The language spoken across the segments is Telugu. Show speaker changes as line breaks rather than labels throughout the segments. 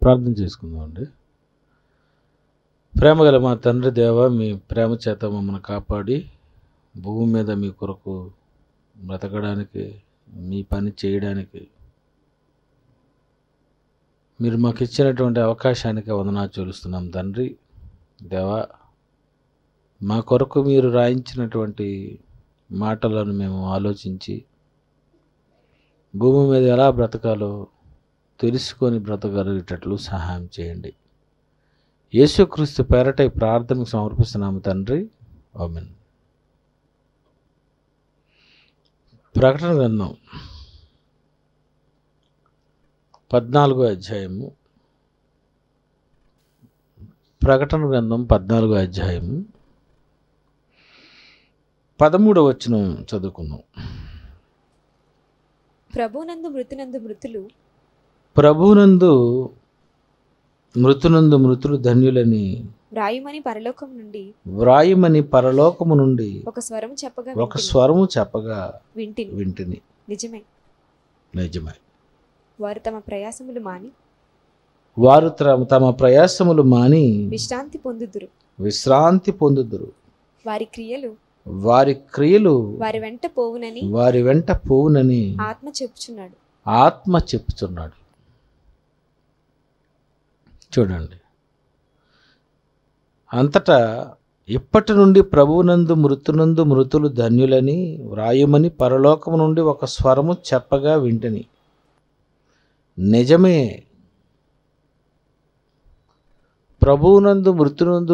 ప్రార్థన చేసుకుందామండి. ప్రేమగల మా తండ్రి దేవ, మీ ప్రేమ చేత మమ్మల్ని కాపాడి భూమి మీద మీ కొరకు బ్రతకడానికి, మీ పని చేయడానికి మీరు మాకు ఇచ్చినటువంటి అవకాశానికి వందనాలు చెల్లిస్తున్నాం తండ్రి దేవా. మా కొరకు మీరు రాయించినటువంటి మాటలను మేము ఆలోచించి భూమి మీద ఎలా బ్రతకాలో తెలుసుకొని బ్రతకగలిగేటట్లు సహాయం చేయండి. యేసుక్రీస్తు పేరట ఈ ప్రార్థనకు సమర్పిస్తున్నాము తండ్రి, ఆమేన్. ప్రకటన గ్రంథం 14వ అధ్యాయము. ప్రకటన గ్రంథం 14వ అధ్యాయము 13వ వచనం చదువుకుందాం.
ప్రభునందు మృతునందు మృతులు
మృతులు ధన్యులని
వ్రాయుమని
పరలోకము నుండి ఒక స్వరము చెప్పగా వింటిని. నిజమే.
వారు తమ
ప్రయాసములు మాని విశ్రాంతి పొందుదురు. వారి క్రియలు వారి వెంట పోవునని ఆత్మ చెప్పుచున్నాడు. చూడండి, అంతటా ఇప్పటి నుండి ప్రభువునందు మృతులు ధన్యులని వ్రాయమని పరలోకము నుండి ఒక స్వరము చెప్పగా వింటిని. నిజమే, ప్రభువునందు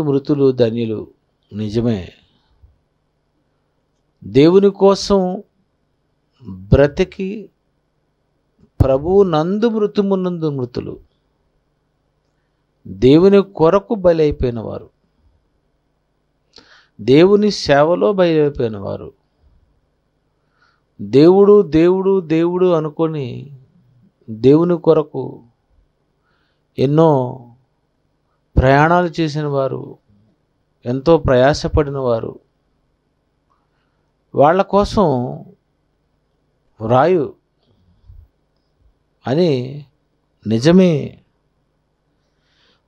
మృతులు ధన్యులు. నిజమే, దేవుని కోసం బ్రతికి ప్రభువునందు మృతులు, దేవుని కొరకు బలైపోయిన వారు, దేవుని సేవలో బలైపోయిన వారు, దేవుడు దేవుడు దేవుడు అనుకొని దేవుని కొరకు ఎన్నో ప్రయాణాలు చేసిన వారు, ఎంతో ప్రయాసపడిన వారు, వాళ్ళ కోసం వ్రాయు అని. నిజమే,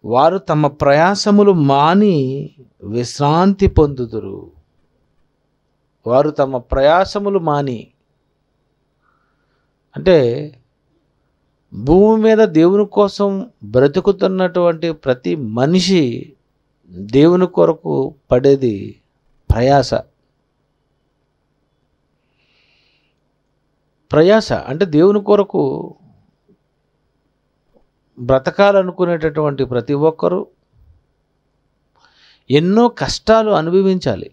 వారు తమ ప్రయాసములు మాని విశ్రాంతి పొందుదురు. వారు తమ ప్రయాసములు మాని అంటే భూమి మీద దేవుని కోసం బ్రతుకుతున్నటువంటి ప్రతి మనిషి దేవుని కొరకు పడేది ప్రయాస అంటే దేవుని కొరకు బ్రతకాలనుకునేటటువంటి ప్రతి ఒక్కరూ ఎన్నో కష్టాలు అనుభవించాలి,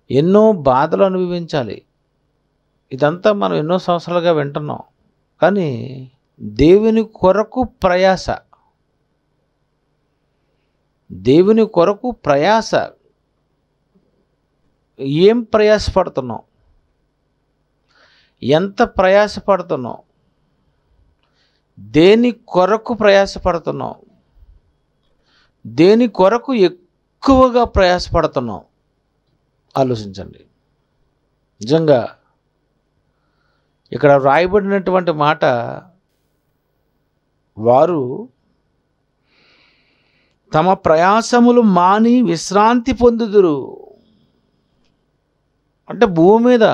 ఎన్నో బాధలు అనుభవించాలి. ఇదంతా మనం ఎన్నో సంవత్సరాలుగా వింటున్నాం. కానీ దేవుని కొరకు ప్రయాస ఏం ప్రయాసపడుతున్నాం, ఎంత ప్రయాసపడుతున్నాం, దేని కొరకు ప్రయాసపడుతున్నాం, దేని కొరకు ఎక్కువగా ప్రయాసపడుతున్నాం ఆలోచించండి. నిజంగా ఇక్కడ వ్రాయబడినటువంటి మాట, వారు తమ ప్రయాసములు మాని విశ్రాంతి పొందుదురు. అంటే భూమి మీద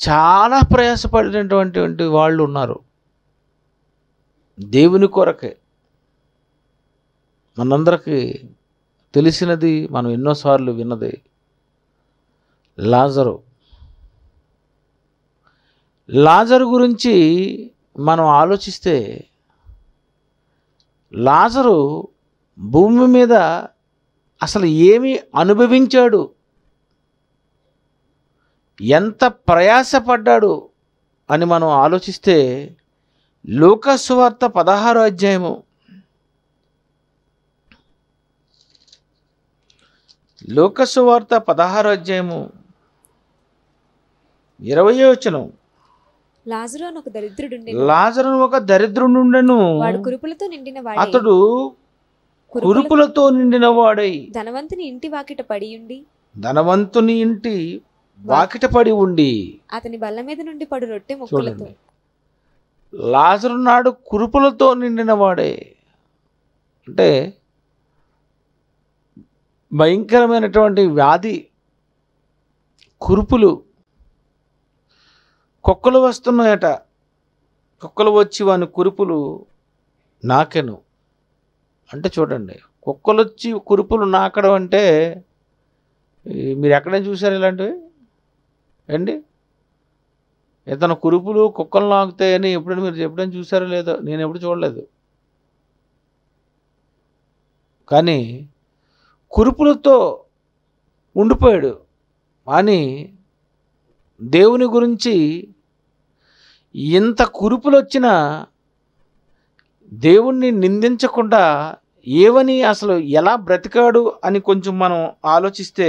చాలా ప్రయాసపడినటువంటి వాళ్ళు ఉన్నారు దేవుని కొరకే. మనందరికీ తెలిసినది, మనం ఎన్నోసార్లు విన్నది, లాజరు గురించి మనం ఆలోచిస్తే, లాజరు భూమి మీద అసలు ఏమి అనుభవించాడు, ఎంత ప్రయాసపడ్డాడు అని మనం ఆలోచిస్తే, లూకా సువార్త 16వ అధ్యాయము 20వ వచనం. లాజరు ఒక దరిద్రుడుండెను, అతడు కురుపులతో నిండిన వాడై
ధనవంతుని
ఇంటి వాకిట పడి ఉండి
అతని బల్ల మీద నుండి పడు రొట్టె ముక్కలతో.
లాజరు నాడు కురుపులతో నిండిన వాడే. అంటే భయంకరమైనటువంటి వ్యాధి, కురుపులు, కుక్కలు వస్తున్నాయట. కుక్కలు వచ్చి వాని కురుపులు నాకెను. అంటే చూడండి, కుక్కలు వచ్చి కురుపులు నాకడం అంటే మీరు ఎక్కడైనా చూసారు ఇలాంటివి అండి? ఇతను కురుపులు కుక్కలు నాకుతాయని ఎప్పుడైనా చూసారో లేదో, నేను ఎప్పుడు చూడలేదు. కానీ కురుపులతో ఉండిపోయాడు. అని దేవుని గురించి ఇంత కురుపులు వచ్చినా దేవుణ్ణి నిందించకుండా ఏవని అసలు ఎలా బ్రతికాడు అని కొంచెం మనం ఆలోచిస్తే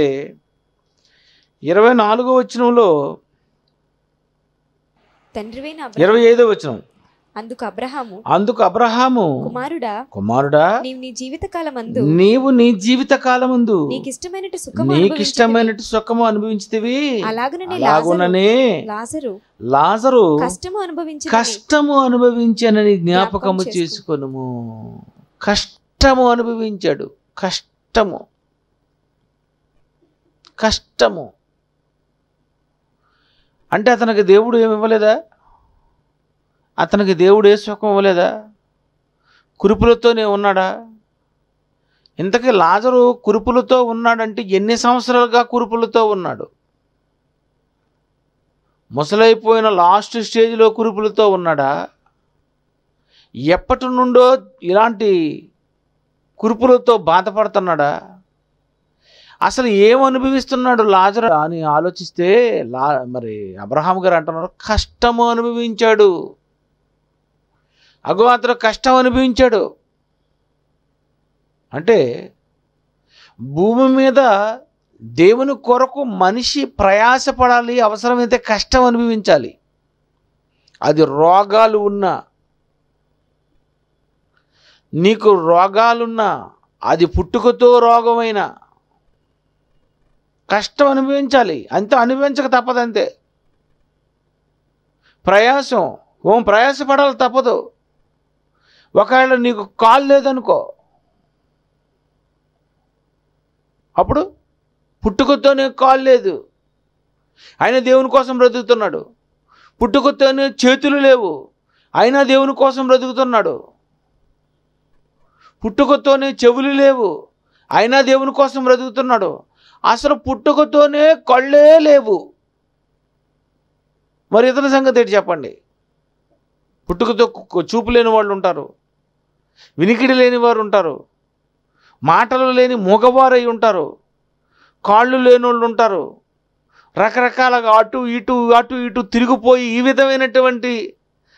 24వ వచనంలో,
తండ్రివైన
25వ వచనం,
అందుకు అబ్రహాము
కుమారుడా నీవు నీ జీవిత కాలమందు నీకిష్టమైనట్టు సుఖము అనుభవించితివి, అలాగుననే లాజరు కష్టము అనుభవించానని జ్ఞాపకము చేసుకొనుము. కష్టము అనుభవించాడు. కష్టము అంటే అతనికి దేవుడు ఏమి ఇవ్వలేదా? అతనికి దేవుడు ఏ సుఖం ఇవ్వలేదా? కురుపులతోనే ఉన్నాడా? ఇంతకీ లాజరు కురుపులతో ఉన్నాడంటే ఎన్ని సంవత్సరాలుగా కురుపులతో ఉన్నాడు? ముసలైపోయిన లాస్ట్ స్టేజ్లో కురుపులతో ఉన్నాడా? ఎప్పటి నుండో ఇలాంటి కురుపులతో బాధపడుతున్నాడా? అసలు ఏం అనుభవిస్తున్నాడు లాజరు అని ఆలోచిస్తే మరి అబ్రహాం గారు అంటున్నారు, కష్టము అనుభవించాడు. అతను కష్టం అనుభవించాడు. అంటే భూమి మీద దేవుని కొరకు మనిషి ప్రయాసపడాలి, అవసరమైతే కష్టం అనుభవించాలి. అది రోగాలు ఉన్నా, నీకు రోగాలున్నా, అది పుట్టుకతో రోగమైనా కష్టం అనుభవించాలి. అంతే, అనుభవించక తప్పదంతే. ప్రయాసపడాలి తప్పదు. ఒకవేళ నీకు కాలు లేదనుకో, అప్పుడు పుట్టుకతోనే కాలు లేదు, అయినా దేవుని కోసం బ్రతుకుతున్నాడు. పుట్టుకతోనే చేతులు లేవు, అయినా దేవుని కోసం బ్రతుకుతున్నాడు. పుట్టుకతోనే చెవులు లేవు, అయినా దేవుని కోసం బ్రతుకుతున్నాడు. అసలు పుట్టుకతోనే కళ్ళే లేవు, మరి ఇతని సంగతి ఏంటి చెప్పండి? పుట్టుకతో చూపు లేని వాళ్ళు ఉంటారు, వినికిడి లేని వారు ఉంటారు, మాటలు లేని మూగవారై ఉంటారు, కాళ్ళు లేని వాళ్ళు ఉంటారు, రకరకాలుగా అటు ఇటు తిరిగిపోయి ఈ విధమైనటువంటి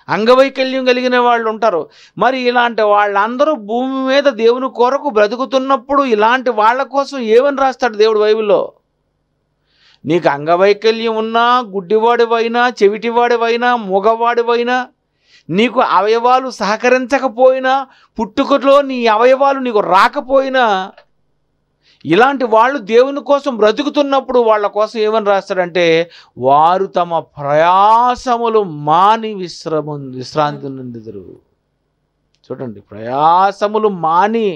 అంగవైకల్యం కలిగిన వాళ్ళు ఉంటారు. మరి ఇలాంటి వాళ్ళందరూ భూమి మీద దేవుని కొరకు బ్రతుకుతున్నప్పుడు ఇలాంటి వాళ్ళ కోసం ఏమని రాస్తాడు దేవుడు బైబిల్లో? నీకు అంగవైకల్యం ఉన్నా, గుడ్డివాడివైనా, చెవిటివాడివైనా, మూగవాడివైనా, నీకు అవయవాలు సహకరించకపోయినా, పుట్టుకలో నీ అవయవాలు నీకు రాకపోయినా, ఇలాంటి వాళ్ళు దేవుని కోసం బ్రతుకుతున్నప్పుడు వాళ్ళ కోసం ఏమని రాస్తాడంటే, వారు తమ ప్రయాసములు మాని విశ్రాంతి నుండిదురు. చూడండి, ప్రయాసములు మాని,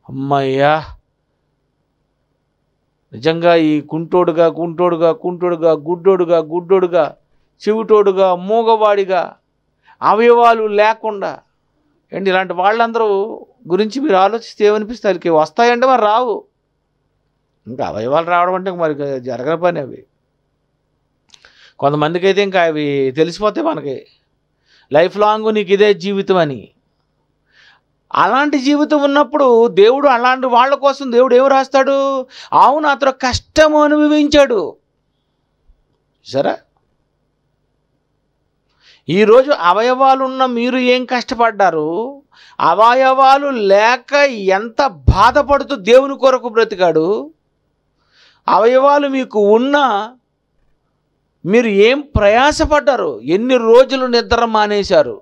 అమ్మయ్యా నిజంగా ఈ కుంటోడుగా, గుడ్డోడుగా, చెవిటోడుగా, మూగవాడిగా, అవయవాలు లేకుండా ఏంటి ఇలాంటి వాళ్ళందరూ గురించి మీరు ఆలోచిస్తే ఏమనిపిస్తే వాళ్ళకి వస్తాయంటే మరి రావు. ఇంకా అవయవాలు రావడం అంటే మరి జరగని పని. అవి కొంతమందికి అయితే ఇంకా అవి తెలిసిపోతే మనకి లైఫ్ లాంగ్ నీకు ఇదే జీవితం అని. అలాంటి జీవితం ఉన్నప్పుడు దేవుడు అలాంటి వాళ్ళ కోసం దేవుడు ఏమి రాస్తాడు? అవును, అతను కష్టము అనుభవించాడు. సరే, ఈరోజు అవయవాలున్న మీరు ఏం కష్టపడ్డారు? అవయవాలు లేక ఎంత బాధపడుతూ దేవుని కొరకు బ్రతికాడు? అవయవాలు మీకు ఉన్నా మీరు ఏం ప్రయాసపడ్డారు? ఎన్ని రోజులు నిద్ర మానేశారు?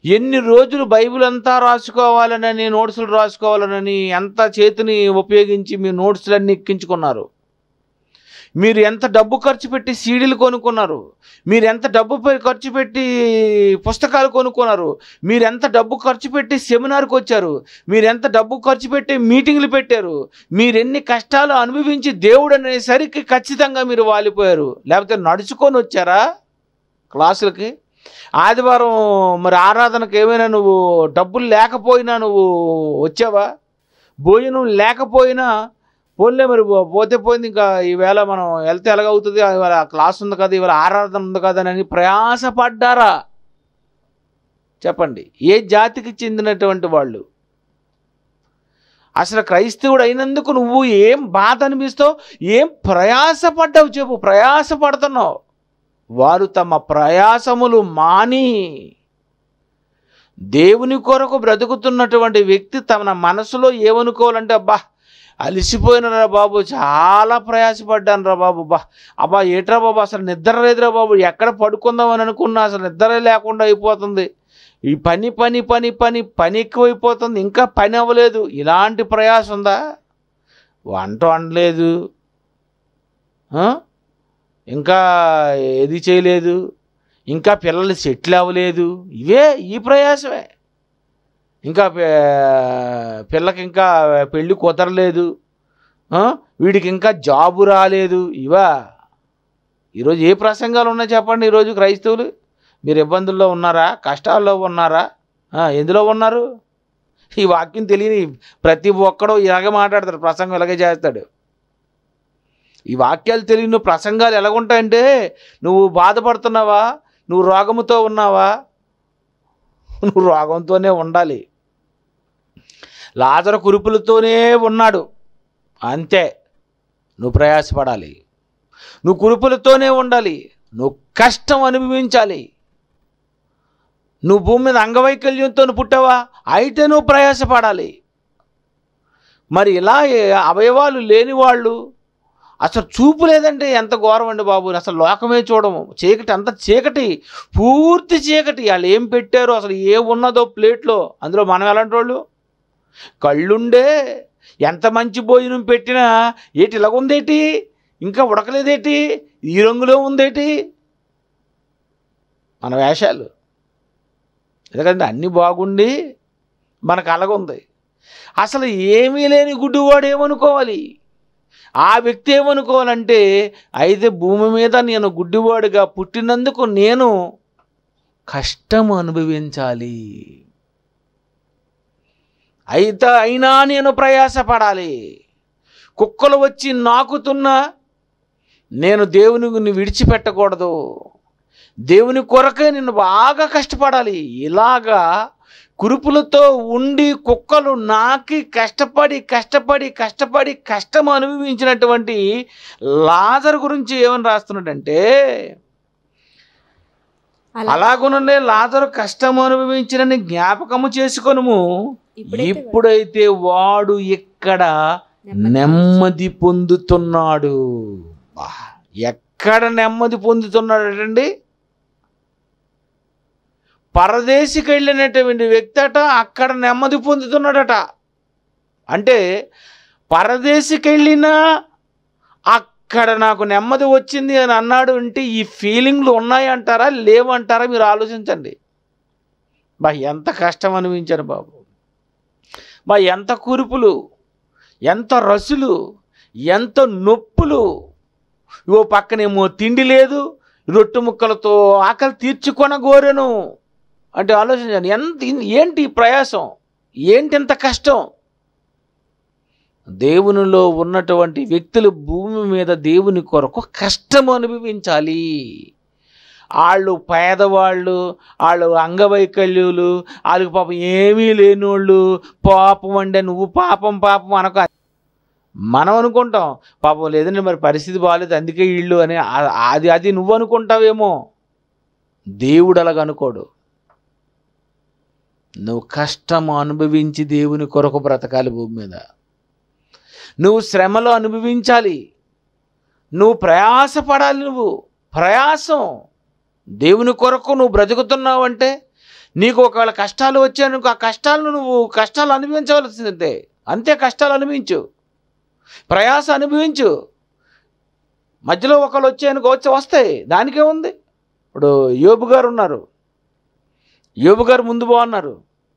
ఎన్ని రోజులు బైబిల్ అంతా రాసుకోవాలనని, నోట్సులు రాసుకోవాలనని ఎంత చేతిని ఉపయోగించి మీ నోట్సులన్నీ ఎక్కించుకున్నారు? మీరు ఎంత డబ్బు ఖర్చు పెట్టి సీడీలు కొనుక్కున్నారు, మీరు ఎంత డబ్బు ఖర్చు పెట్టి పుస్తకాలు కొనుక్కున్నారు, మీరు ఎంత డబ్బు ఖర్చు పెట్టి సెమినార్కి వచ్చారు, మీరు ఎంత డబ్బు ఖర్చు పెట్టి మీటింగ్లు పెట్టారు, మీరు ఎన్ని కష్టాలు అనుభవించి దేవుడు అనేసరికి ఖచ్చితంగా మీరు వాలిపోయారు. లేకపోతే నడుచుకొని వచ్చారా క్లాసులకి? ఆదివారం మరి ఆరాధనకు ఏమైనా నువ్వు డబ్బులు లేకపోయినా నువ్వు వచ్చావా? భోజనం లేకపోయినా పోన్లే మరి పోతే పోయింది, ఇంకా ఈవేళ మనం వెళ్తే ఎలాగవుతుంది, ఇవాళ క్లాస్ ఉంది కదా, ఇవాళ ఆరాధన ఉంది కదా అని ప్రయాసపడ్డారా? చెప్పండి, ఏ జాతికి చెందినటువంటి వాళ్ళు? అసలు క్రైస్తవుడు అయినందుకు నువ్వు ఏం బాధ అనిపిస్తావు, ఏం ప్రయాసపడ్డావు చెప్పు? ప్రయాసపడుతున్నావు. వారు తమ ప్రయాసములు మాని దేవుని కొరకు బ్రతుకుతున్నటువంటి వ్యక్తి తన మనసులో ఏమనుకోవాలంటే, అబ్బా అలిసిపోయినరా బాబు, చాలా ప్రయాసపడ్డాను రా బాబు, అబ్బా ఏట్రా బాబు అసలు నిద్ర లేదురా బాబు, ఎక్కడ పడుకుందామని అనుకున్నా అసలు నిద్ర లేకుండా అయిపోతుంది, ఈ పని పని పని పని పని ఎక్కువైపోతుంది, ఇంకా పని అవ్వలేదు, ఇలాంటి ప్రయాస ఉందా? వంట వండలేదు, ఇంకా ఏది చేయలేదు, ఇంకా పిల్లలు సెటిల్ అవ్వలేదు, ఈ ప్రయాసమే. ఇంకా పిల్లకి ఇంకా పెళ్ళి కుదరలేదు, వీడికి ఇంకా జాబు రాలేదు, ఈరోజు ఏ ప్రసంగాలు ఉన్నాయి చెప్పండి? ఈరోజు క్రైస్తవులు మీరు ఇబ్బందుల్లో ఉన్నారా? కష్టాల్లో ఉన్నారా? ఎందులో ఉన్నారు? ఈ వాక్యం తెలియని ప్రతి ఒక్కడో ఇలాగే మాట్లాడతాడు, ప్రసంగం ఇలాగే చేస్తాడు. ఈ వాక్యాలు తెలియని ప్రసంగాలు ఎలాగుంటాయంటే, నువ్వు బాధపడుతున్నావా, నువ్వు రోగముతో ఉన్నావా, నువ్వు రోగంతోనే ఉండాలి. లాజరు కురుపులతోనే ఉన్నాడు, అంతే. నువ్వు ప్రయాసపడాలి, నువ్వు కురుపులతోనే ఉండాలి, నువ్వు కష్టం అనుభవించాలి. నువ్వు భూమి మీద అంగవైకల్యంతో పుట్టావా, అయితే నువ్వు ప్రయాసపడాలి. మరి ఇలా అవయవాలు లేని వాళ్ళు, అసలు చూపు లేదంటే ఎంత ఘోరం అండి బాబు, అసలు లోకమే చూడము, చీకటి, అంత చీకటి, పూర్తి చీకటి. వాళ్ళు ఏం పెట్టారో, అసలు ఏమున్నదో ప్లేట్లో, అందులో మనం ఎలాంటి వాళ్ళు? కళ్ళుండే ఎంత మంచి భోజనం పెట్టినా ఏటి ఇలాగుందేటి, ఇంకా ఉడకలేదేటి, ఈ రంగులో ఉందేటి, మన వేషాలు. ఎందుకంటే అన్నీ బాగుండి మనకు అలాగుంది. అసలు ఏమీ లేని గుడ్డివాడు ఏమనుకోవాలి? ఆ వ్యక్తి ఏమనుకోవాలంటే, అయితే భూమి మీద నేను గుడ్డివాడుగా పుట్టినందుకు నేను కష్టం అనుభవించాలి, అయినా నేను ప్రయాసపడాలి. కుక్కలు వచ్చి నాకుతున్నా నేను దేవుని విడిచిపెట్టకూడదు, దేవుని కొరకే నేను బాగా కష్టపడాలి. ఇలాగా కురుపులతో ఉండి కుక్కలు నాకి కష్టపడి కష్టపడి కష్టపడి కష్టం అనుభవించినటువంటి లాజరు గురించి ఏమని రాస్తున్నాడంటే, అలాగుననే లాజరు కష్టం అనుభవించినని జ్ఞాపకము చేసుకొనుము, ఇప్పుడైతే వాడు ఇక్కడ నెమ్మది పొందుతున్నాడు. ఎక్కడ నెమ్మది పొందుతున్నాడండి? పరదేశికి వెళ్ళినటువంటి వ్యక్తి అట అక్కడ నెమ్మది పొందుతున్నాడట. అంటే పరదేశికి వెళ్ళినా అక్కడ నాకు నెమ్మది వచ్చింది అని అన్నాడు అంటే, ఈ ఫీలింగ్లు ఉన్నాయంటారా లేవంటారా మీరు ఆలోచించండి. ఎంత కష్టం అనిపించారు బాబు, ఎంత కురుపులు, ఎంత రసులు, ఎంత నొప్పులు. ఇవో పక్కనేమో తిండి లేదు, రొట్టె ముక్కలతో ఆకలి తీర్చుకొనగోరెను అంటే ఆలోచించండి. ఏంటి ప్రయాసం, ఏంటి ఎంత కష్టం? దేవునిలో ఉన్నటువంటి వ్యక్తులు భూమి మీద దేవుని కొరకు కష్టం అనుభవించాలి. వాళ్ళు పేదవాళ్ళు, వాళ్ళు అంగవైకల్యులు, వాళ్ళకి పాపం ఏమీ లేనోళ్ళు, పాపం అంటే నువ్వు పాపం పాపం అనక మనం అనుకుంటాం, పాపం లేదండి మరి పరిస్థితి బాగాలేదు అందుకే వీళ్ళు అని. అది నువ్వు అనుకుంటావేమో, దేవుడు అలాగ అనుకోడు. నువ్వు కష్టం అనుభవించి దేవుని కొరకు బ్రతకాలి భూమి మీద. నువ్వు శ్రమలో అనుభవించాలి, నువ్వు ప్రయాసపడాలి. నువ్వు ప్రయాసం దేవుని కొరకు నువ్వు బ్రతుకుతున్నావు అంటే, నీకు ఒకవేళ కష్టాలు వచ్చాయనుకో, ఆ కష్టాలను నువ్వు కష్టాలు అనుభవించవలసిందే. అంతే, కష్టాలు అనుభవించు, ప్రయాస అనుభవించు. మధ్యలో ఒకళ్ళు వస్తాయి, దానికే ఉంది. ఇప్పుడు యోబు గారు ఉన్నారు, యోబు గారు ముందు బాగున్నారు,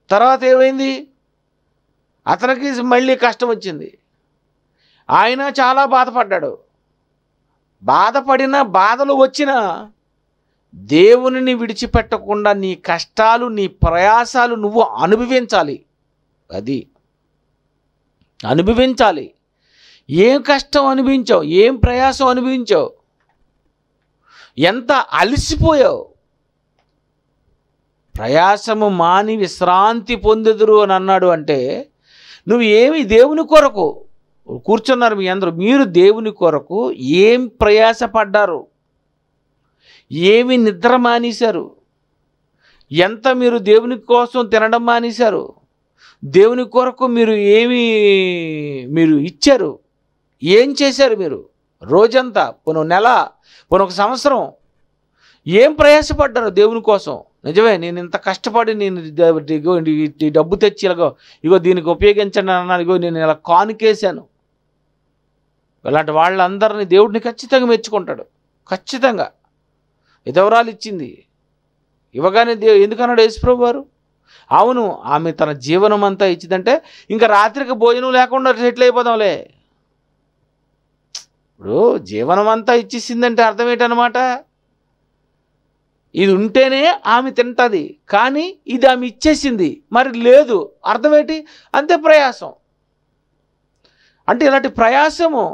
తర్వాత ఏమైంది, అతనికి మళ్ళీ కష్టం వచ్చింది, ఆయన చాలా బాధపడ్డాడు. బాధపడిన బాధలు వచ్చినా దేవునిని విడిచిపెట్టకుండా నీ కష్టాలు నీ ప్రయాసాలు నువ్వు అనుభవించాలి. అది అనుభవించాలి. ఏం కష్టం అనుభవించావు, ఏం ప్రయాసం అనుభవించావు, ఎంత అలసిపోయావు. ప్రయాసము మాని విశ్రాంతి పొందుదురు అని అన్నాడు. అంటే నువ్వు ఏమి దేవుని కొరకు కూర్చున్నారు మీ అందరూ, మీరు దేవుని కొరకు ఏం ప్రయాసపడ్డారు, ఏమి నిద్ర మానేశారు, ఎంత మీరు దేవుని కోసం తినడం మానేశారు, దేవుని కొరకు మీరు ఇచ్చారు, ఏం చేశారు మీరు రోజంతా, పోను నెల, పోను ఒక సంవత్సరం ఏం ప్రయాసపడ్డారు దేవుని కోసం. నిజమే, నేను ఇంత కష్టపడి నేను ఈ డబ్బు తెచ్చి ఇగో దీనికి ఉపయోగించండి అన్నాను, ఇగో నేను ఇలా కానుకేశాను. ఇలాంటి వాళ్ళందరినీ దేవుడిని ఖచ్చితంగా మెచ్చుకుంటాడు. ఖచ్చితంగా విధవరాలు ఇచ్చింది, ఇవ్వగానే ఎందుకన్నాడు యేసుప్రభు వారు? అవును, ఆమె తన జీవనం అంతా ఇచ్చిందంటే ఇంకా రాత్రికి భోజనం లేకుండా సెటిల్ అయిపోదాంలే. ఇప్పుడు జీవనం అంతా ఇచ్చేసిందంటే అర్థం ఏంటన్నమాట, ఇది ఉంటేనే ఆమె తింటుంది, కానీ ఇది ఆమె ఇచ్చేసింది, మరి లేదు, అర్థం ఏంటి? అంతే ప్రయాసం. అంటే ఇలాంటి ప్రయాసము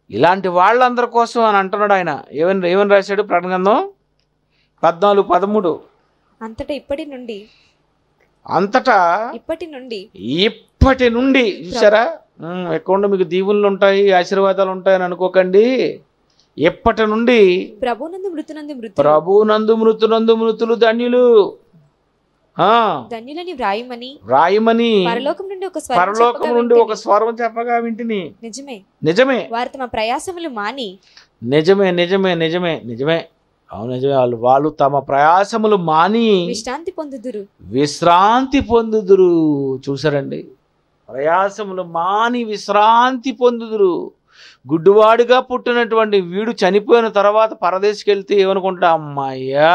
ఇలాంటి వాళ్ళందరి కోసం అని అంటున్నాడు ఆయన. ఏమని రాశాడు ప్రకటన గ్రంథం 14:13.
అంతటా
ఇప్పటి నుండి చూసారా, ఎక్కడ మీకు దీవులు ఉంటాయి, ఆశీర్వాదాలు ఉంటాయని అనుకోకండి. ఎప్పటి నుండి ప్రభునందు మృతులు ధన్యులు,
ధన్యులని
వ్రాయమని
పరలోకం
నుండి ఒక స్వరం చెప్పగా వింటిని. నిజమే,
వారు తమ ప్రయాసములు మాని.
నిజమే. అవును, నిజమే. వాళ్ళు తమ ప్రయాసములు మాని విశ్రాంతి పొందుదురు. చూసారండి, ప్రయాసములు మాని విశ్రాంతి పొందుదురు. గుడ్డివాడిగా పుట్టినటువంటి వీడు చనిపోయిన తర్వాత పరదేశికి వెళ్తే ఏమనుకుంటా, అమ్మాయ్యా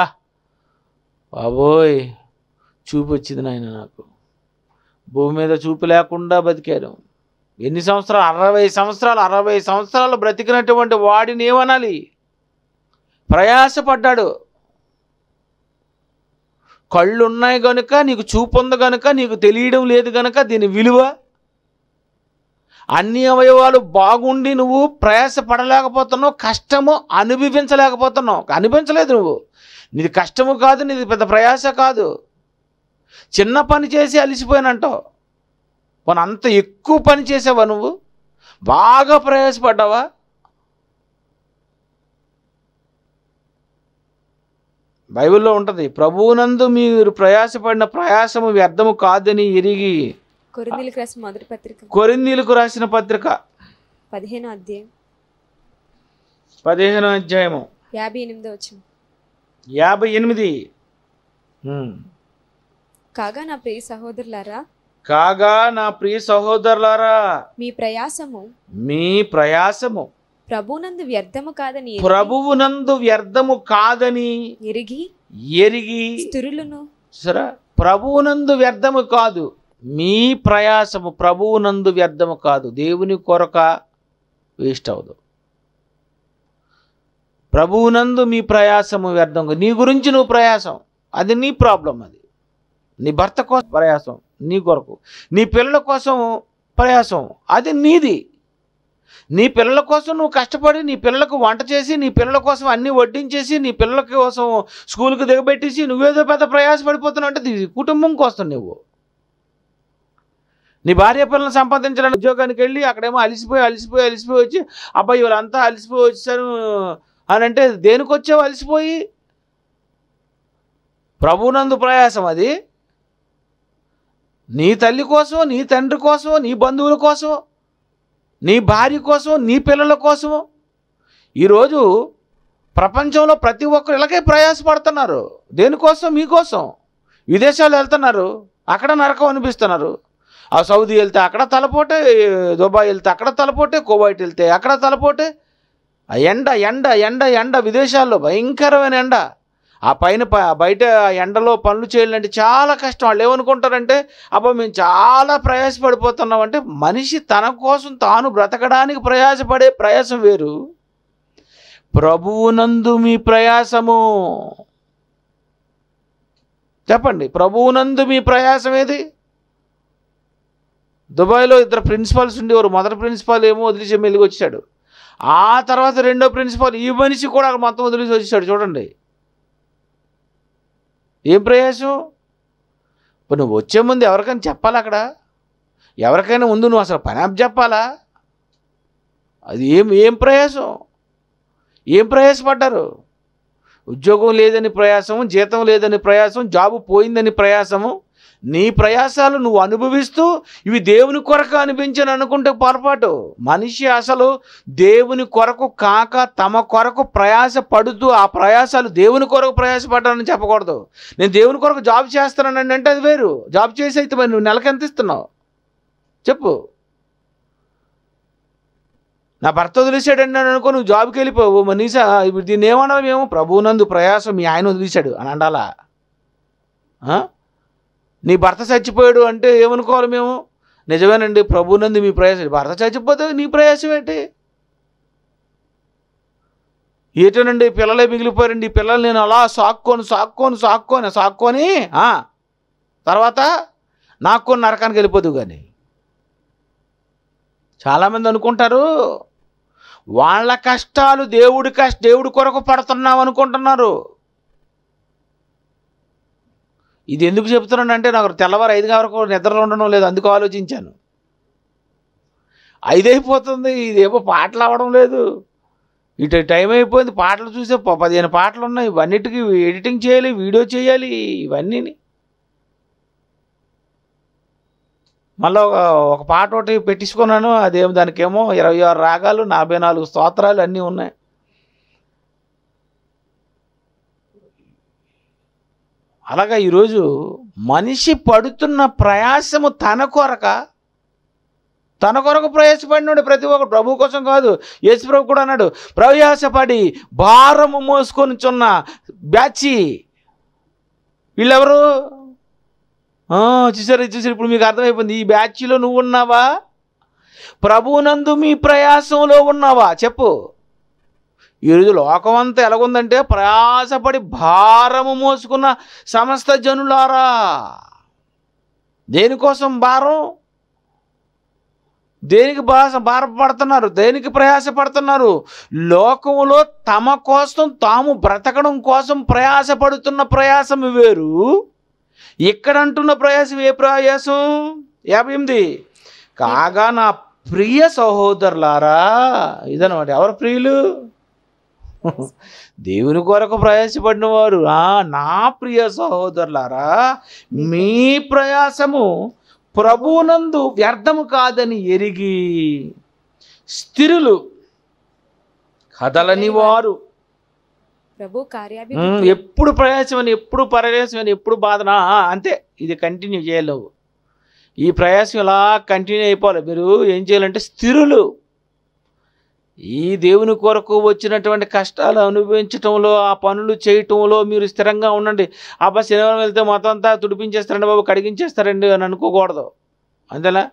బాబోయ్ చూపు వచ్చింది నాయన, నాకు భూమి మీద చూపు లేకుండా బతికాను. ఎన్ని సంవత్సరాలు? 60 సంవత్సరాలు బ్రతికినటువంటి వాడిని ఏమనాలి? ప్రయాసపడ్డాడు. కళ్ళు ఉన్నాయి కనుక, నీకు చూపు ఉంది కనుక, నీకు తెలియడం లేదు కనుక దీని విలువ. అన్ని అవయవాలు బాగుండి నువ్వు ప్రయాసపడలేకపోతున్నావు, కష్టము అనిపించలేదు. నువ్వు నీది కష్టము కాదు, నీది పెద్ద ప్రయాస కాదు, చిన్న పని చేసి అలిసిపోయానంటావు. పోనీ అంత ఎక్కువ పని చేసావా? నువ్వు బాగా ప్రయాసపడ్డావా? బైబిల్లో ఉంటుంది, ప్రభువునందు మీరు ప్రయాసపడిన ప్రయాసము వ్యర్థము కాదని ఎరిగి. కొరింథీయులకు రాసిన పత్రిక
15వ
అధ్యాయము 58.
కాగా నా ప్రియ సహోదరులారా, మీ ప్రయాసము ప్రభువునందు వ్యర్థము కాదని ఎరిగి సరే, ప్రభువునందు వ్యర్థము కాదు, మీ ప్రయాసము ప్రభువునందు వ్యర్థము కాదు. దేవుని కొరక వేస్ట్ అవ్వదు. ప్రభువునందు మీ ప్రయాసము వ్యర్థం. నీ గురించి నువ్వు ప్రయాసం, అది నీ ప్రాబ్లం. అది నీ భర్త కోసం ప్రయాసం, నీ కొరకు. నీ పిల్లల కోసం ప్రయాసం, అది నీది. నీ పిల్లల కోసం నువ్వు కష్టపడి, నీ పిల్లలకు వంట చేసి, నీ పిల్లల కోసం అన్నీ వడ్డించేసి, నీ పిల్లల కోసం స్కూల్కి దిగబెట్టేసి నువ్వేదో పెద్ద ప్రయాసపడిపోతున్నావు అంటే కుటుంబం కోసం. నువ్వు నీ భార్య పిల్లలను సంపాదించడానికి ఉద్యోగానికి వెళ్ళి అక్కడేమో అలిసిపోయి వచ్చి, అబ్బాయి వీళ్ళంతా అలిసిపోయి వచ్చారు అని అంటే దేనికి వచ్చావు? అలిసిపోయి. ప్రభువునందు ప్రయాసం అది నీ తల్లి కోసం, నీ తండ్రి కోసం, నీ బంధువుల కోసం, నీ భార్య కోసం, నీ పిల్లల కోసం. ఈరోజు ప్రపంచంలో ప్రతి ఒక్కరు ఇలాగే ప్రయాసపడుతున్నారు. దేనికోసం? మీకోసం. విదేశాలు వెళ్తున్నారు, అక్కడ నరకం అనిపిస్తున్నారు. ఆ సౌదీ వెళ్తే అక్కడ తలపోటే, దుబాయ్ వెళ్తే అక్కడ తలపోటే, కువైట్ వెళ్తే అక్కడ తలపోటే, ఆ ఎండ ఎండ ఎండ ఎండ విదేశాల్లో భయంకరమైన ఎండ. ఆ పైన బయట ఎండలో పనులు చేయాలంటే చాలా కష్టం. వాళ్ళు ఏమనుకుంటారంటే అబ్బా మేము చాలా ప్రయాసపడిపోతున్నాం అంటే, మనిషి తన కోసం తాను బ్రతకడానికి ప్రయాసపడే ప్రయాసం వేరు, ప్రభువునందు మీ ప్రయాసము. చెప్పండి, ప్రభువునందు మీ ప్రయాసం ఏది? దుబాయ్లో 2 ప్రిన్సిపాల్స్ ఉండేవారు. మొదటి ప్రిన్సిపాల్ ఏమో వదిలేసి మెల్లిగి వచ్చాడు. ఆ తర్వాత రెండో ప్రిన్సిపాల్ ఈ మనిషి కూడా అక్కడ మొత్తం వదిలేసి వచ్చాడు. చూడండి ఏం ప్రయాసం. ఇప్పుడు నువ్వు వచ్చే ముందు ఎవరికైనా చెప్పాలా? అక్కడ ఎవరికైనా ముందు నువ్వు అసలు పని అప్ చెప్పాలా? అది ఏం ప్రయాసం? ఏం ప్రయాసపడ్డారు? ఉద్యోగం లేదని ప్రయాసము, జీతం లేదని ప్రయాసం, జాబు పోయిందని ప్రయాసము. నీ ప్రయాసాలు నువ్వు అనుభవిస్తూ ఇవి దేవుని కొరకు అనిపించని అనుకుంటే పొరపాటు. మనిషి అసలు దేవుని కొరకు కాక తమ కొరకు ప్రయాస పడుతూ ఆ ప్రయాసాలు దేవుని కొరకు ప్రయాసపడ్డానని చెప్పకూడదు. నేను దేవుని కొరకు జాబ్ చేస్తున్నానండి అంటే అది వేరు. జాబ్ చేసి అయితే మరి నువ్వు నెలకు ఎంత ఇస్తున్నావు చెప్పు. నా భర్త వదిలేశాడండి అని అనుకో, నువ్వు జాబ్కి వెళ్ళిపోవు. మరి నీసా ఇప్పుడు దీన్ని ఏమన్నా మేము ప్రభువునందు ప్రయాసం మీ ఆయన వదిలేశాడు అని అండాలా? నీ భర్త చచ్చిపోయాడు అంటే ఏమనుకోవాలి మేము? నిజమేనండి ప్రభువునందు మీ ప్రయాసం. భర్త చచ్చిపోతే నీ ప్రయాసం ఏంటి? ఏటోనండి పిల్లలే మిగిలిపోయారండి, ఈ పిల్లలు నేను అలా సాక్కొని తర్వాత నాకు నరకానికి వెళ్ళిపోదు. కానీ చాలామంది అనుకుంటారు వాళ్ళ కష్టాలు దేవుడి కొరకు పడుతున్నాం అనుకుంటున్నారు. ఇది ఎందుకు చెప్తున్నానంటే నాకు తెల్లవారు 5 వరకు నిద్రలో ఉండడం లేదు, అందుకు ఆలోచించాను. 5 అయిపోతుంది, ఇదేమో పాటలు అవ్వడం లేదు. ఇటు టైం అయిపోయింది, పాటలు చూసే 15 పాటలు ఉన్నాయి. ఇవన్నిటికీ ఎడిటింగ్ చేయాలి, వీడియో చేయాలి, ఇవన్నీ. మళ్ళీ ఒక పాట ఒకటి పెట్టించుకున్నాను. అదేమో దానికేమో 26 రాగాలు, 44 స్తోత్రాలు అన్నీ ఉన్నాయి. అలాగా ఈరోజు మనిషి పడుతున్న ప్రయాసము తన కొరకు ప్రయాసపడినాడు ప్రతి ఒక్కరు, ప్రభు కోసం కాదు. యేసు ప్రభు కూడా అన్నాడు, ప్రయాసపడి భారము మోసుకొనిచున్న బ్యాచి. వీళ్ళెవరు? చూసారు ఇప్పుడు మీకు అర్థమైపోయింది. ఈ బ్యాచ్లో నువ్వు ఉన్నావా? ప్రభువునందు మీ ప్రయాసంలో ఉన్నావా? చెప్పు. ఈరోజు లోకం అంతా ఎలాగుందంటే ప్రయాసపడి భారము మోసుకున్న సమస్త జనులారా. దేనికోసం భారం? దేనికి భారపడుతున్నారు? దేనికి ప్రయాసపడుతున్నారు? లోకంలో తమ కోసం తాము బ్రతకడం కోసం ప్రయాసపడుతున్న ప్రయాసం వేరు, ఇక్కడ అంటున్న ప్రయాసం ఏ ప్రయాసం? 58 కాగా నా ప్రియ సహోదరులారా. ఇదనమాట. ఎవరు ప్రియులు? దేవుని కొరకు ప్రయాసపడిన వారు. నా ప్రియ సహోదరులారా, మీ ప్రయాసము ప్రభువునందు వ్యర్థము కాదని ఎరిగి స్థిరులు కదలని వారు. ఎప్పుడు ప్రయాసం అని, ఎప్పుడు ప్రయాసం అని, ఎప్పుడు బాధనా అంతే. ఇది కంటిన్యూ చేయాలి. ఈ ప్రయాసం ఇలా కంటిన్యూ అయిపోవాలి. మీరు ఏం చేయాలంటే స్థిరులు. ఈ దేవుని కొరకు వచ్చినటువంటి కష్టాలు అనుభవించటంలో, ఆ పనులు చేయటంలో మీరు స్థిరంగా ఉండండి. అబ్బా శనివారం వెళ్తే మొత్తం అంతా తుడిపించేస్తారండి బాబు, కడిగించేస్తారండి అని అనుకోకూడదు. అంతేనా?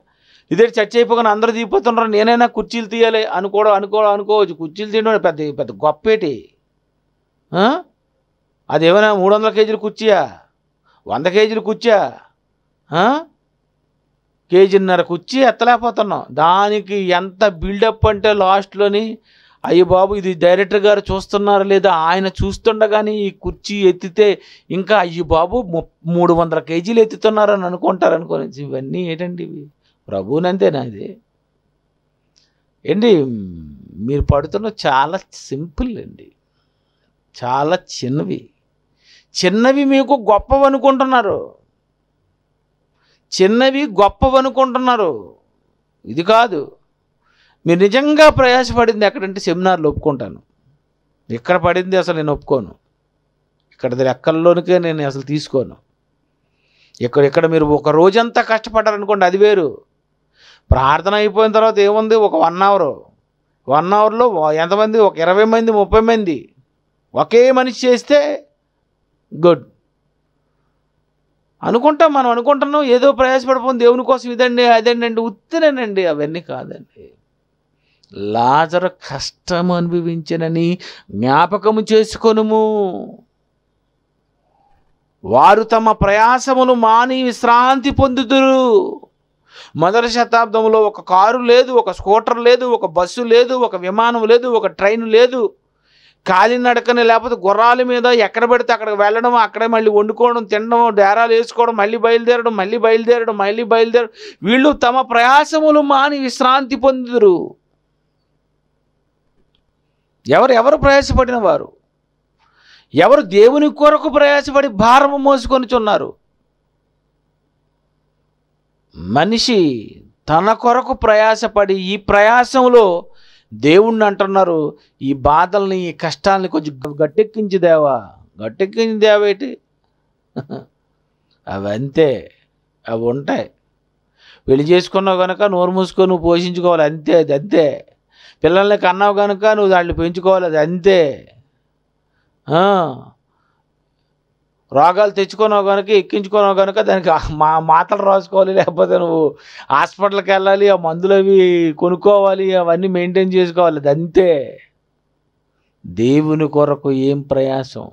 ఇదే చర్చ అయిపోగానే అందరూ దిగిపోతున్నారు, నేనైనా కుర్చీలు తీయాలి అనుకోవచ్చు. కుర్చీలు తీయడం పెద్ద గొప్పేటి. అదేమైనా 300 కేజీల కుర్చీయా? 100 కేజీల కుర్చీయా? 1.5 కేజీ కుర్చీ ఎత్తలేకపోతున్నాం. దానికి ఎంత బిల్డప్ అంటే లాస్ట్లోని అయ్యో బాబు ఇది డైరెక్టర్ గారు చూస్తున్నారా లేదా, ఆయన చూస్తుండగానే ఈ కుర్చీ ఎత్తితే ఇంకా అయ్యో బాబు 300 కేజీలు ఎత్తుతున్నారని అనుకుంటారు అనుకోని. ఇవన్నీ ఏంటండి ఇవి? ప్రభువునంతేనా ఇది? ఏంటి మీరు పడుతున్న చాలా సింపుల్ అండి, చాలా చిన్నవి మీకు గొప్పవనుకుంటున్నారు. ఇది కాదు. మీరు నిజంగా ప్రయాసపడింది ఎక్కడంటే సెమినార్లో ఒప్పుకుంటాను. ఎక్కడ పడింది అసలు నేను ఒప్పుకోను. ఇక్కడ ఎక్కల్లోనికే నేను అసలు తీసుకోను. ఇక్కడ మీరు ఒక రోజంతా కష్టపడ్డారనుకోండి, అది వేరు. ప్రార్థన అయిపోయిన తర్వాత ఏముంది, ఒక 1 అవర్
1 అవర్లో ఎంతమంది? ఒక 20 మంది 30 మంది ఒకే మనిషి చేస్తే గుడ్ అనుకుంటాం. మనం అనుకుంటున్నాం ఏదో ప్రయాసపడిపోతుంది దేవుని కోసం, ఇదండి అదండి, ఉత్తినేనండి, అవన్నీ కాదండి. లాజరు కష్టం అనుభవించినని జ్ఞాపకము చేసుకొనుము. వారు తమ ప్రయాసములు మాని విశ్రాంతి పొందుదురు. మొదటి శతాబ్దంలో ఒక కారు లేదు, ఒక స్కూటర్ లేదు, ఒక బస్సు లేదు, ఒక విమానం లేదు, ఒక ట్రైన్ లేదు. కాలినడకని లేకపోతే గుర్రాల మీద ఎక్కడ పడితే అక్కడికి వెళ్ళడం, అక్కడే మళ్ళీ వండుకోవడం, తినడం, డేరాలు వేసుకోవడం, మళ్ళీ బయలుదేరడం. వీళ్ళు తమ ప్రయాసములు మాని విశ్రాంతి పొందుదురు. ఎవరు ప్రయాసపడిన వారు? ఎవరు దేవుని కొరకు ప్రయాసపడి భారము మోసుకొనిచున్నారు? మనిషి తన కొరకు ప్రయాసపడి ఈ ప్రయాసంలో దేవుణ్ణి అంటున్నారు, ఈ బాధల్ని ఈ కష్టాలని కొంచెం గట్టెక్కించి దేవా ఏంటి? అవి అంతే, అవి ఉంటాయి. పెళ్లి చేసుకున్నావు కనుక నోరు మూసుకొని నువ్వు పోషించుకోవాలి, అంతే, అది అంతే. పిల్లల్ని కన్నావు కనుక నువ్వు దాన్ని పెంచుకోవాలి, అది అంతే. రోగాలు తెచ్చుకున్నావు కనుక ఎక్కించుకున్నావు కనుక దానికి మాత్రలు రాసుకోవాలి, లేకపోతే నువ్వు హాస్పిటల్కి వెళ్ళాలి, ఆ మందులు అవి కొనుక్కోవాలి, అవన్నీ మెయింటైన్ చేసుకోవాలి, అది అంతే. దేవుని కొరకు ఏం ప్రయాసం!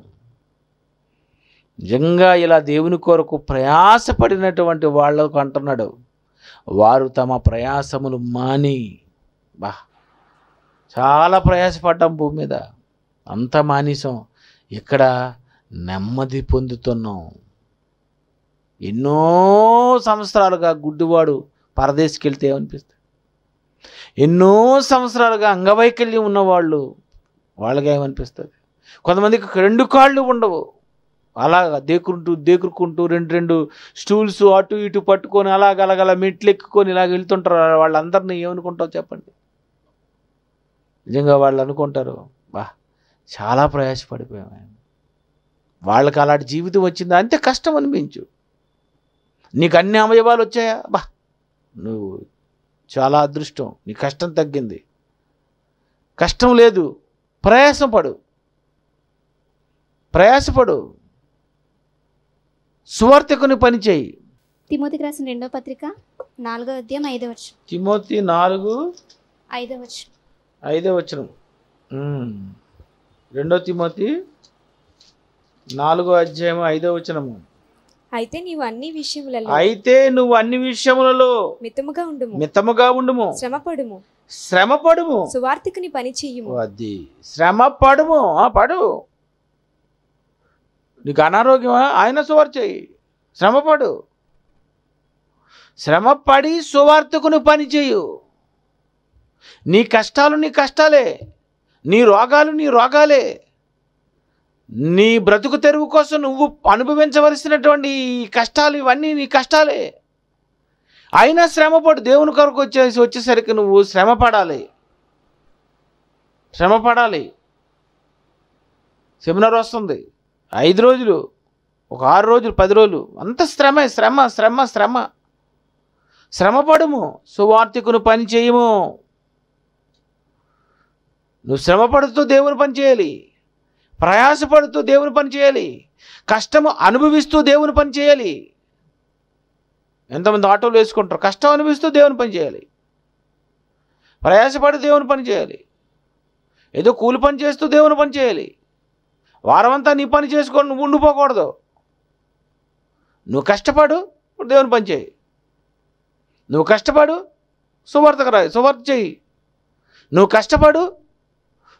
నిజంగా ఇలా దేవుని కొరకు ప్రయాసపడినటువంటి వాళ్ళకు అంటున్నాడు, వారు తమ ప్రయాసములు మాని. చాలా ప్రయాసపడ్డాం భూమి మీద, అంత మానేసాం. ఇక్కడ నెమ్మది పొందుతున్నాం. ఎన్నో సంవత్సరాలుగా గుడ్డివాడు పరదేశికి వెళ్తే ఏమనిపిస్తుంది? ఎన్నో సంవత్సరాలుగా అంగవైకల్యం ఉన్నవాళ్ళు వాళ్ళకి ఏమనిపిస్తుంది? కొంతమందికి 2 కాళ్ళు ఉండవు, అలాగా దేకురుకుంటూ 2 స్టూల్స్ అటు ఇటు పట్టుకొని అలాగలగల మెట్లు ఎక్కుకొని ఇలాగ వెళ్తుంటారు. వాళ్ళందరినీ ఏమనుకుంటావు చెప్పండి? నిజంగా వాళ్ళు అనుకుంటారు, చాలా ప్రయాసపడిపోయాము. వాళ్ళకి అలాంటి జీవితం వచ్చిందా? అంతే కష్టం అనిపించు. నీకు అన్ని అవయవాలు వచ్చాయా? నువ్వు చాలా అదృష్టం, నీ కష్టం తగ్గింది. కష్టం లేదు, ప్రయాసపడు. సువార్తికుని పని చేయి.
తిమోతికి రాసిన 2వ పత్రిక 4వ అధ్యాయం 5వ వచనం.
తిమోతి 4:5 వచనం. 2 తిమోతి 4వ అధ్యాయం 5వ వచనము.
అయితే నువ్వు అన్ని విషయములలో మితముగా ఉండుము, శ్రమపడుము, సువార్తికుని పని చెయ్యుము.
అది శ్రమపడుము, పడు. నీకు అనారోగ్యమా? ఆయన సువార్త చెయ్యి. శ్రమపడి సువార్తికుని పని చేయు. నీ కష్టాలు నీ కష్టాలే, నీ రోగాలే, నీ బ్రతుకు తెరువు కోసం నువ్వు అనుభవించవలసినటువంటి ఈ కష్టాలు, ఇవన్నీ నీ కష్టాలే. అయినా శ్రమపడు. దేవుని కొరకు వచ్చేసరికి నువ్వు శ్రమపడాలి. సెమినార్ వస్తుంది, 5 రోజులు, ఒక 6 రోజులు, 10 రోజులు, అంత శ్రమపడుము, సువార్తికుని పని చేయము. నువ్వు శ్రమపడుతూ దేవుని పని చేయాలి, ప్రయాసపడుతూ దేవుని పని చేయాలి, కష్టము అనుభవిస్తూ దేవుని పని చేయాలి. ఎంతమంది ఆటోలు వేసుకుంటారు? కష్టం అనుభవిస్తూ దేవుని పని చేయాలి, ప్రయాసపడి దేవుని పని చేయాలి, ఏదో కూలి పని చేస్తూ దేవుని పని చేయాలి. వారమంతా నీ పని చేసుకొని నువ్వు ఉండిపోకూడదు. నువ్వు కష్టపడు, దేవుని పని చేయి. నువ్వు కష్టపడు, సువార్త చేయి. నువ్వు కష్టపడు,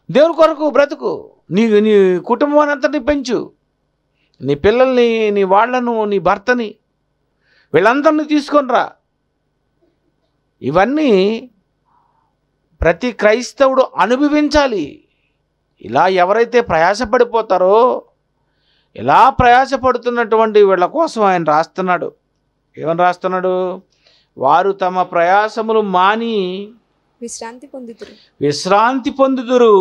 దేవుని కొరకు బ్రతుకు. నీ కుటుంబాన్ని అంతటినీ పెంచు. నీ పిల్లల్ని, నీ వాళ్ళను, నీ భర్తని, వీళ్ళందరినీ తీసుకొని రా. ఇవన్నీ ప్రతి క్రైస్తవుడు అనుభవించాలి. ఇలా ఎవరైతే ప్రయాసపడిపోతారో, ఇలా ప్రయాసపడుతున్నటువంటి వీళ్ళ కోసం ఆయన రాస్తున్నాడు. ఏమని రాస్తున్నాడు? వారు తమ ప్రయాసములు మాని విశ్రాంతి పొందుదురు,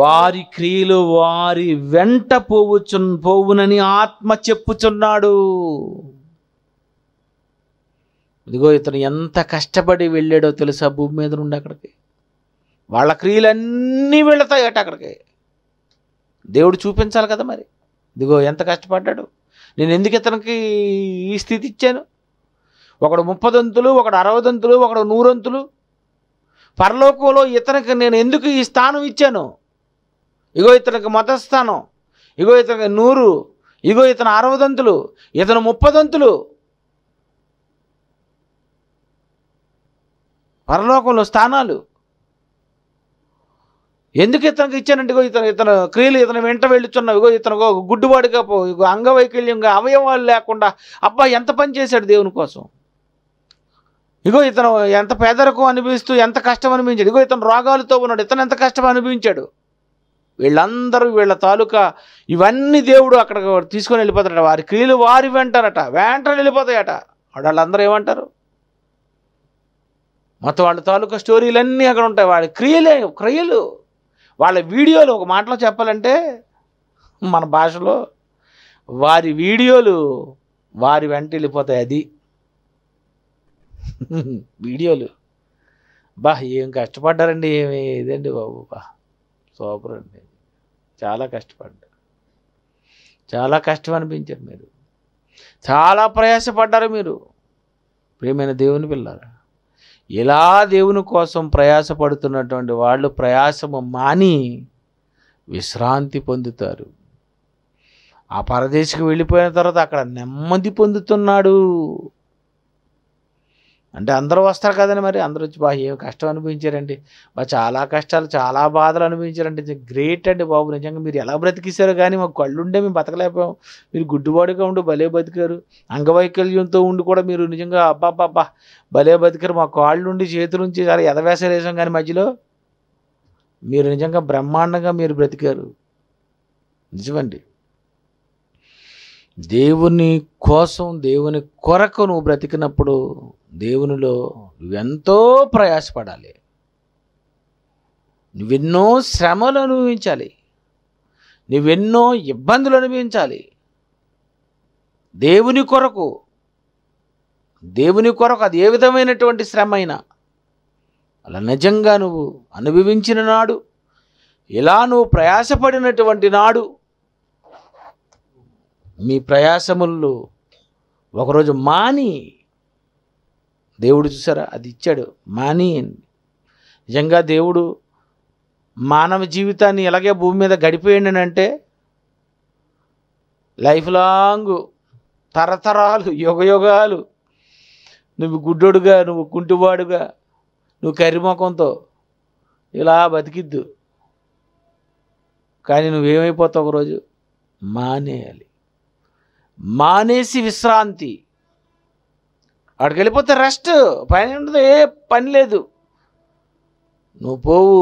వారి క్రియలు వారి వెంట పోవునని ఆత్మ చెప్పుచున్నాడు. ఇదిగో ఇతను ఎంత కష్టపడి వెళ్ళాడో తెలుసా? భూమి మీద నుండి అక్కడికి వాళ్ళ క్రియలన్నీ వెళతాయట అక్కడికి. దేవుడు చూపించాలి కదా మరి, ఇదిగో ఎంత కష్టపడ్డాడు, నేను ఎందుకు ఇతనికి ఈ స్థితి ఇచ్చాను. ఒకడు 30 అంతులు, ఒకడు 60 అంతులు, ఒకడు 100 అంతులు. పరలోకంలో ఇతనికి నేను ఎందుకు ఈ స్థానం ఇచ్చాను. ఇగో ఇతనికి మొదటి స్థానం, ఇగో ఇతనికి 100, ఇగో ఇతను 60 అంతులు, ఇతను 30 అంతులు. పరలోకంలో స్థానాలు ఎందుకు ఇతనికి ఇచ్చానంటే, ఇగో ఇతను క్రియలు ఇతను వెంట వెళ్ళుచున్నావు, ఇగో ఇతను గుడ్డువాడిగా పో, ఇగో అంగవైకల్యంగా అవయవాలు లేకుండా, అబ్బా ఎంత పని చేశాడు దేవుని కోసం. ఇగో ఇతను ఎంత పేదరికం అనుభవిస్తూ ఎంత కష్టం అనిపించాడు, ఇగో ఇతను రోగాలతో ఉన్నాడు, ఇతను ఎంత కష్టం అనిపించాడు. వీళ్ళందరూ వీళ్ళ తాలూకా ఇవన్నీ దేవుడు అక్కడ తీసుకొని వెళ్ళిపోతాడట. వారి క్రియలు వారి వెంటారట, వెంటనే వెళ్ళిపోతాయట. వాళ్ళందరూ ఏమంటారు, మొత్తం వాళ్ళ తాలూకా స్టోరీలన్నీ అక్కడ ఉంటాయి. వాళ్ళ క్రియలు వాళ్ళ వీడియోలు, ఒక మాటలో చెప్పాలంటే మన భాషలో వారి వీడియోలు వారి వెంట వెళ్ళిపోతాయి. అది వీడియోలు. బా ఏం కష్టపడ్డారండి, ఏమి ఇదండి బాబు, బా సూపర్ అండి, చాలా కష్టపడ్డారు, చాలా కష్టం అనిపించారు, మీరు చాలా ప్రయాసపడ్డారు మీరు. ప్రియమైన దేవుని పిల్లరా, ఇలా దేవుని కోసం ప్రయాసపడుతున్నటువంటి వాళ్ళు ప్రయాసము మాని విశ్రాంతి పొందుతారు. ఆ పరదేశికి వెళ్ళిపోయిన తర్వాత అక్కడ నెమ్మది పొందుతున్నాడు. అంటే అందరూ వస్తారు కదండి, మరి అందరూ వచ్చి బా ఏం కష్టం అనిపించారండి, బా చాలా కష్టాలు చాలా బాధలు అనిపించారండి, గ్రేట్ అండి బాబు, నిజంగా మీరు ఎలా బ్రతికిశారు, కానీ మాకు కళ్ళుండే మేము బతకలేకపోయాం, మీరు గుడ్డుబాటుగా ఉండి భలే బతికారు, అంగవైకల్యంతో ఉండి కూడా మీరు నిజంగా అబ్బాబ్బా భలే బతికారు, మా కాళ్ళుండి చేతులుంచి చాలా ఎదవేసాలు వేసాం, కానీ మధ్యలో మీరు నిజంగా బ్రహ్మాండంగా మీరు బ్రతికారు. నిజమండి, దేవుని కోసం దేవుని కొరకు నువ్వు బ్రతికినప్పుడు దేవునిలో నువ్వెంతో ప్రయాసపడాలి, నువ్వెన్నో శ్రమలు అనుభవించాలి, నువ్వెన్నో ఇబ్బందులు అనుభవించాలి. దేవుని కొరకు అది ఏ విధమైనటువంటి శ్రమ అయినా అలా నిజంగా నువ్వు అనుభవించిన నాడు, ఇలా నువ్వు ప్రయాసపడినటువంటి నాడు, మీ ప్రయాసములు ఒకరోజు మాని, దేవుడు చూసారా అది ఇచ్చాడు, మాని. నిజంగా దేవుడు మానవ జీవితాన్ని ఎలాగే భూమి మీద గడిపేయండి అంటే లైఫ్ లాంగ్, తరతరాలు, యుగయుగాలు నువ్వు గుడ్డోడుగా, నువ్వు కుంటివాడుగా, నువ్వు కర్రిముఖంతో ఇలా బతికిద్దు. కానీ నువ్వేమైపోతావు, ఒకరోజు మానేయాలి. మానేసి విశ్రాంతి, అక్కడికి వెళ్ళిపోతే రెస్ట్, పని ఉండదు, ఏ పని లేదు. నువ్వు పోవు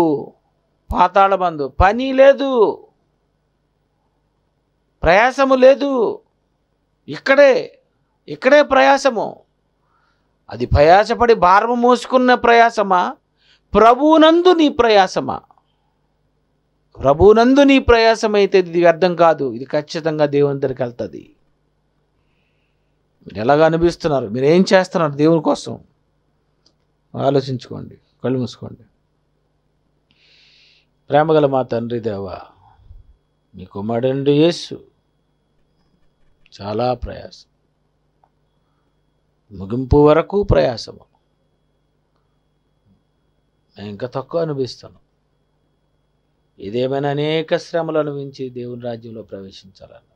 పాతాళ బంధు, పని లేదు, ప్రయాసము లేదు, ఇక్కడే ప్రయాసము. అది ప్రయాసపడి భారము మోసుకున్న ప్రయాసమా, ప్రభువునందు నీ ప్రయాసమా? ప్రభువునందు నీ ప్రయాసమైతే ఇది వ్యర్థం కాదు, ఇది ఖచ్చితంగా దేవుని దగ్గరికి వెళ్తుంది. మీరు ఎలాగ అనిపిస్తున్నారు, మీరు ఏం చేస్తున్నారు దేవుని కోసం ఆలోచించుకోండి, కళ్ళు మూసుకోండి. ప్రేమగల మా తండ్రి దేవా, మీ కుమారుడు యేసు చాలా ప్రయాసం, ముగింపు వరకు ప్రయాసము. నేను ఇంకా తక్కువ అనిపిస్తాను, ఇదేమైనా అనేక శ్రమలు అనుభవించి దేవుని రాజ్యంలో ప్రవేశించాలన్న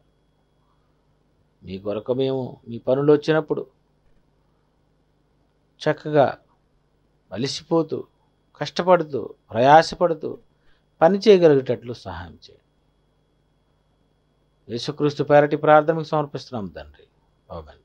మీ కొరకు మేము మీ పనులు వచ్చినప్పుడు చక్కగా అలసిపోతూ, కష్టపడుతూ, ప్రయాసపడుతూ పని చేయగలిగేటట్లు సహాయం చేయండి. యేసుక్రీస్తు పేరటి ప్రార్థనకు సమర్పిస్తున్నాం తండ్రి. ఆమేన్.